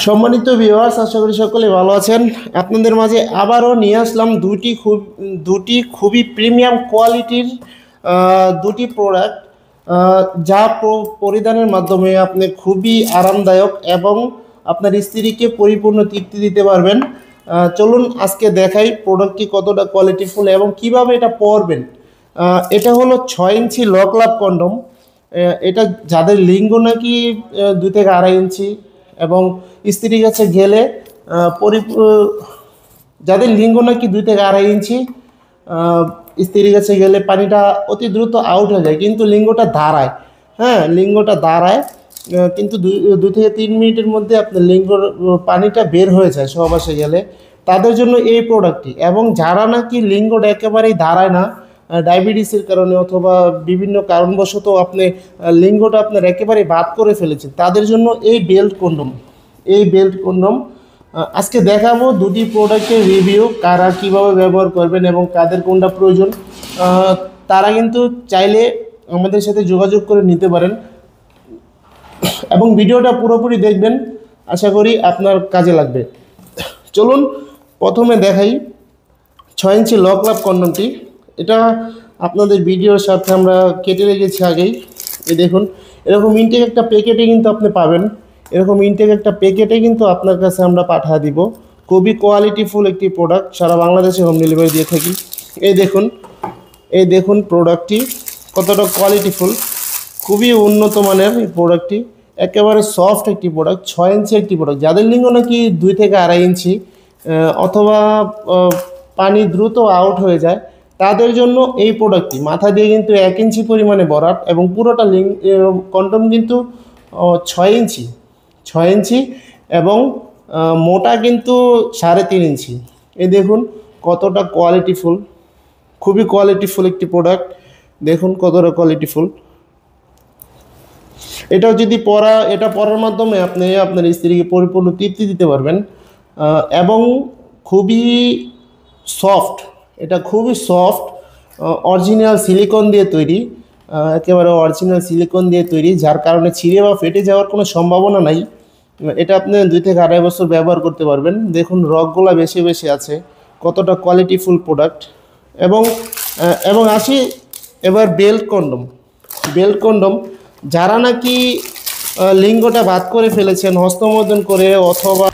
সম্মানিত ভিউয়ার্স, আশা করি সকলে ভালো আছেন। আপনাদের মাঝে আবারও নিয়ে আসলাম দুটি খুবই প্রিমিয়াম কোয়ালিটির দুটি প্রোডাক্ট, যা পরিধানের মাধ্যমে আপনি খুবই আরামদায়ক এবং আপনার স্ত্রীকে পরিপূর্ণ তৃপ্তি দিতে পারবেন। চলুন আজকে দেখাই প্রোডাক্টটি কতটা কোয়ালিটিফুল এবং কিভাবে এটা পরবেন। এটা হলো 6 ইঞ্চি লক লাভ কন্ডম। এটা যাদের লিঙ্গ নাকি 2 থেকে 2.5 ইঞ্চি এবং স্ত্রীর কাছে গেলে যাদের লিঙ্গ নাকি 2 থেকে 2.5 ইঞ্চি, স্ত্রীর কাছে গেলে পানিটা অতি দ্রুত আউট হয়ে যায়, কিন্তু লিঙ্গটা দাঁড়ায়। হ্যাঁ, লিঙ্গটা দাঁড়ায়, কিন্তু 2 থেকে 3 মিনিটের মধ্যে আপনার লিঙ্গর পানিটা বের হয়ে যায় সহবাসে গেলে। তাদের জন্য এই প্রোডাক্টটি। এবং যারা নাকি লিঙ্গটা একেবারেই দাঁড়ায় না, ডায়াবেটিসের কারণে অথবা বিভিন্ন কারণবশত আপনি লিঙ্গটা আপনার একেবারে বাদ করে ফেলেছেন, তাদের জন্য এই বেল্ট কন্ডম আজকে দেখাবো। দুটি প্রোডাক্টের রিভিউ, কারা কিভাবে ব্যবহার করবেন এবং কাদের কোনটা প্রয়োজন, তারা কিন্তু চাইলে আমাদের সাথে যোগাযোগ করে নিতে পারেন এবং ভিডিওটা পুরোপুরি দেখবেন, আশা করি আপনার কাজে লাগবে। চলুন প্রথমে দেখাই 6 ইঞ্চি লক লাভ কন্ডমটি। এটা আপনাদের ভিডিওর সাথে আমরা কেটে রেখেছি আগেই। এই দেখুন, এরকম ইনটেক একটা প্যাকেটে কিন্তু আপনি পাবেন। এরকম ইনটেক একটা প্যাকেটে কিন্তু আপনার কাছে আমরা পাঠিয়ে দিব। খুবই কোয়ালিটিফুল একটি প্রোডাক্ট, সারা বাংলাদেশে হোম ডেলিভারি দিয়ে থাকি। এই দেখুন প্রোডাক্টটি কতটা কোয়ালিটিফুল, খুবই উন্নত মানের এই প্রোডাক্টটি। একেবারে সফট একটি প্রোডাক্ট, 6 ইঞ্চি একটি প্রোডাক্ট। যাদের লিঙ্গ নাকি 2 থেকে 2.5 ইঞ্চি অথবা পানি দ্রুত আউট হয়ে যায়, তাদের জন্য এই প্রোডাক্টটি। মাথা দিয়ে কিন্তু 1 ইঞ্চি পরিমাণে বরাট এবং পুরোটা কন্ডম কিন্তু 6 ইঞ্চি এবং মোটা কিন্তু 3.5 ইঞ্চি। এই দেখুন কতটা কোয়ালিটিফুল, খুবই কোয়ালিটিফুল একটি প্রোডাক্ট। দেখুন কতটা কোয়ালিটিফুল। এটাও যদি এটা পরার মাধ্যমে আপনি আপনার স্ত্রীকে পরিপূর্ণ তৃপ্তি দিতে পারবেন। এবং খুবই সফট, এটা খুবই সফট, অরিজিনাল সিলিকন দিয়ে তৈরি, একেবারে অরিজিনাল সিলিকন দিয়ে তৈরি, যার কারণে ছিঁড়ে বা ফেটে যাওয়ার কোনো সম্ভাবনা নাই। এটা আপনি 2 থেকে 2.5 বছর ব্যবহার করতে পারবেন। দেখুন রগগুলা বেশি বেশি আছে, কতটা কোয়ালিটিফুল প্রোডাক্ট। এবং আসি এবার বেল্ট কন্ডম। যারা নাকি লিঙ্গটা বাদ করে ফেলেছেন হস্তমৈথুন করে, অথবা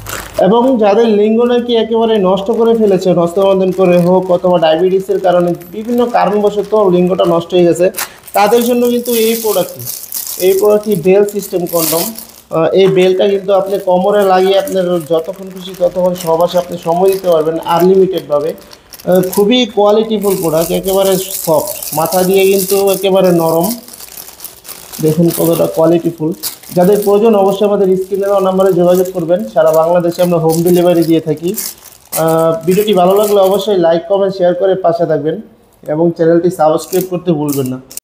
এবং যাদের লিঙ্গ নাকি একেবারে নষ্ট করে ফেলেছেন হস্তমৈথুন করে হোক, অথবা ডায়াবেটিসের কারণে বিভিন্ন কারণবশত লিঙ্গটা নষ্ট হয়ে গেছে, তাদের জন্য কিন্তু এই প্রোডাক্টটি বেল সিস্টেম কন্ডম। এই বেলটা কিন্তু আপনি কোমরে লাগিয়ে আপনার যতক্ষণ খুশি ততক্ষণ সহবাসে আপনি সময় দিতে পারবেন আনলিমিটেডভাবে। খুবই কোয়ালিটিফুল প্রোডাক্ট, একেবারে সফট, মাথা দিয়ে কিন্তু একেবারে নরম। দেখুন কতটা কোয়ালিটিফুল। যাদের প্রয়োজন অবশ্যই আমাদের স্ক্রিনে দেওয়া নাম্বারে যোগাযোগ করবেন। সারা বাংলাদেশে আমরা হোম ডেলিভারি দিয়ে থাকি। ভিডিওটি ভালো লাগলে অবশ্যই লাইক কমেন্ট শেয়ার করে পাশে থাকবেন এবং চ্যানেলটি সাবস্ক্রাইব করতে ভুলবেন না।